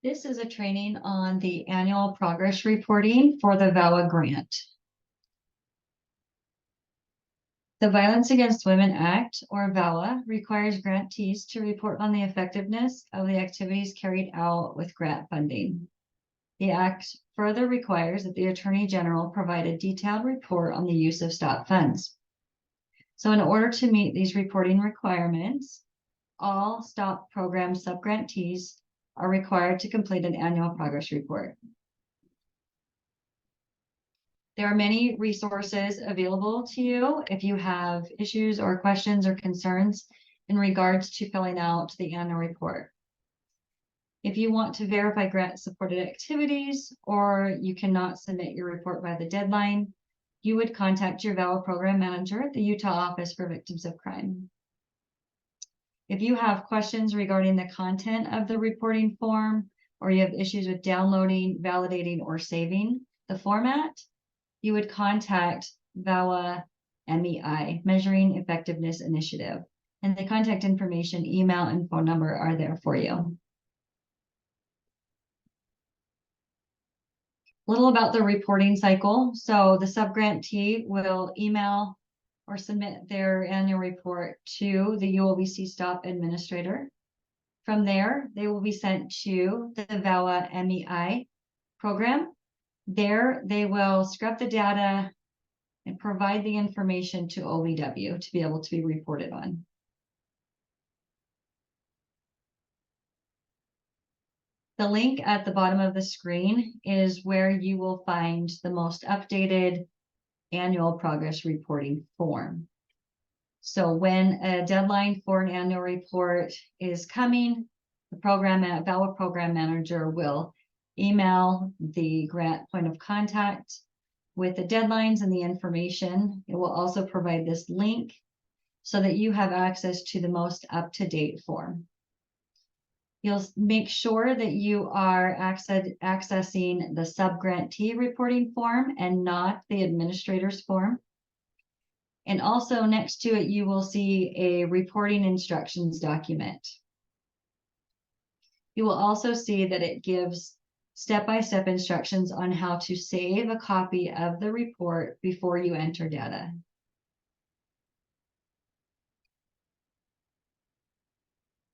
This is a training on the annual progress reporting for the VAWA grant. The Violence Against Women Act, or VAWA, requires grantees to report on the effectiveness of the activities carried out with grant funding. The Act further requires that the Attorney General provide a detailed report on the use of STOP funds. So in order to meet these reporting requirements, all STOP program subgrantees are required to complete an annual progress report. There are many resources available to you if you have issues or questions or concerns in regards to filling out the annual report. If you want to verify grant-supported activities or you cannot submit your report by the deadline, you would contact your VAWA program manager at the Utah Office for Victims of Crime. If you have questions regarding the content of the reporting form, or you have issues with downloading, validating, or saving the format, you would contact VAWA MEI, Measuring Effectiveness Initiative, and the contact information, email, and phone number are there for you. A little about the reporting cycle. So the subgrantee will email or submit their annual report to the UOVC STOP administrator. From there, they will be sent to the VAWA MEI program. There, they will scrub the data and provide the information to OVW to be able to be reported on. The link at the bottom of the screen is where you will find the most updated annual progress reporting form. So when a deadline for an annual report is coming, the VAWA program manager will email the grant point of contact with the deadlines and the information. It will also provide this link so that you have access to the most up-to-date form. You'll make sure that you are accessing the subgrantee reporting form and not the administrator's form. And also next to it, you will see a reporting instructions document. You will also see that it gives step-by-step instructions on how to save a copy of the report before you enter data.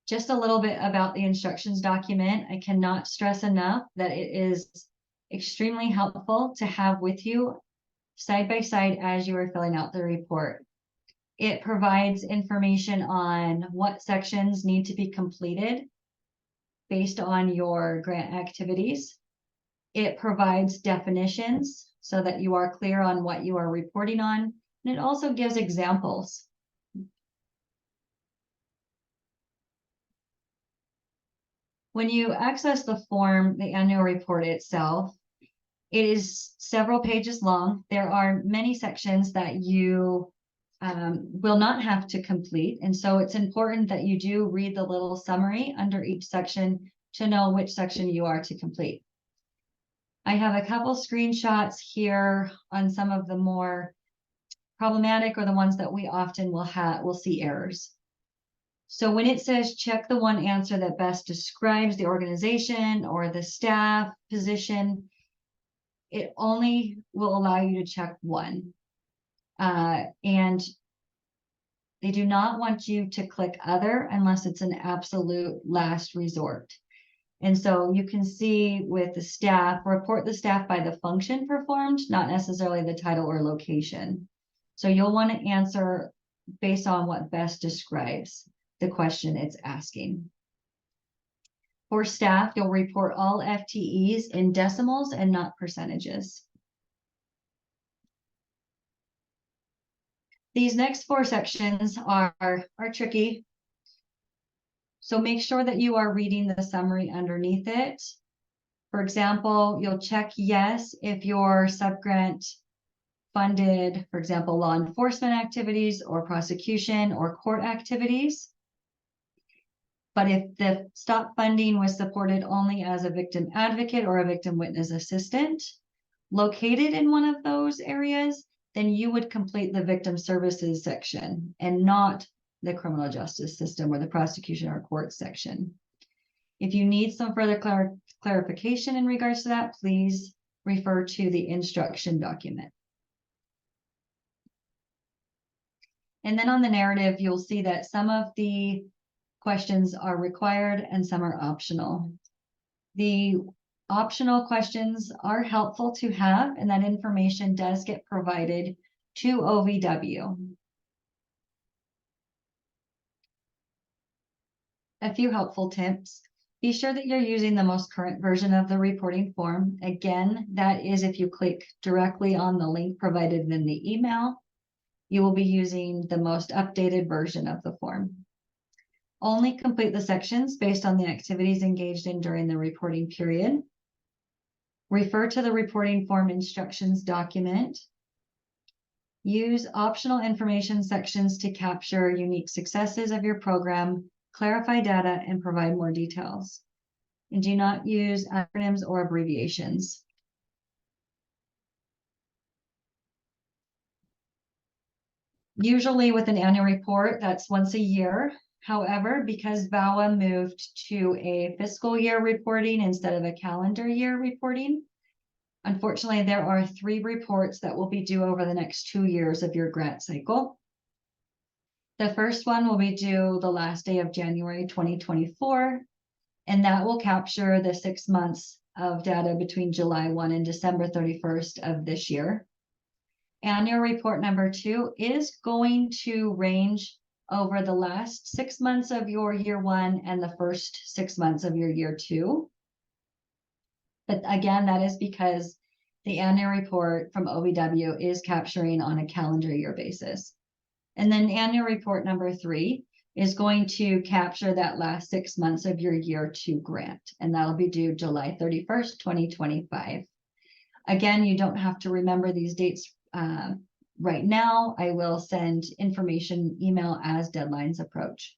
Just a little bit about the instructions document. I cannot stress enough that it is extremely helpful to have with you side by side as you are filling out the report. It provides information on what sections need to be completed based on your grant activities. It provides definitions so that you are clear on what you are reporting on. And it also gives examples. When you access the form, the annual report itself, it is several pages long. There are many sections that you will not have to complete. And so it's important that you do read the little summary under each section to know which section you are to complete. I have a couple screenshots here on some of the more problematic or the ones that we often will see errors. So when it says check the one answer that best describes the organization or the staff position, it only will allow you to check one. And they do not want you to click other unless it's an absolute last resort. And so you can see with the staff, report the staff by the function performed, not necessarily the title or location. So you'll want to answer based on what best describes the question it's asking. For staff, you'll report all FTEs in decimals and not percentages. These next four sections are tricky. So make sure that you are reading the summary underneath it. For example, you'll check yes if your subgrant funded, for example, law enforcement activities or prosecution or court activities. But if the STOP funding was supported only as a victim advocate or a victim witness assistant located in one of those areas, then you would complete the victim services section and not the criminal justice system or the prosecution or court section. If you need some further clarification in regards to that, please refer to the instruction document. And then on the narrative, you'll see that some of the questions are required and some are optional. The optional questions are helpful to have, and that information does get provided to OVW. A few helpful tips. Be sure that you're using the most current version of the reporting form. Again, that is if you click directly on the link provided in the email, you will be using the most updated version of the form. Only complete the sections based on the activities engaged in during the reporting period. Refer to the reporting form instructions document. Use optional information sections to capture unique successes of your program, clarify data, and provide more details. And do not use acronyms or abbreviations. Usually with an annual report, that's once a year. However, because VAWA moved to a fiscal year reporting instead of a calendar year reporting, unfortunately, there are 3 reports that will be due over the next 2 years of your grant cycle. The first one will be due the last day of January 2024, and that will capture the 6 months of data between July 1 and December 31st of this year. Annual report number 2 is going to range over the last 6 months of your year 1 and the first 6 months of your year 2. But again, that is because the annual report from OVW is capturing on a calendar year basis. And then annual report number 3 is going to capture that last 6 months of your year 2 grant, and that'll be due July 31st, 2025. Again, you don't have to remember these dates right now. I will send information email as deadlines approach.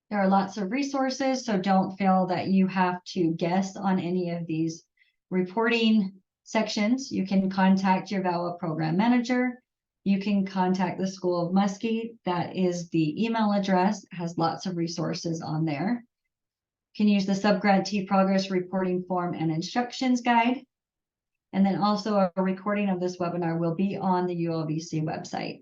There are lots of resources, so don't feel that you have to guess on any of these reporting sections. You can contact your VAWA program manager. You can contact the School of Muskie. That is the email address, has lots of resources on there. You can use the subgrantee progress reporting form and instructions guide. And then also a recording of this webinar will be on the UOVC website.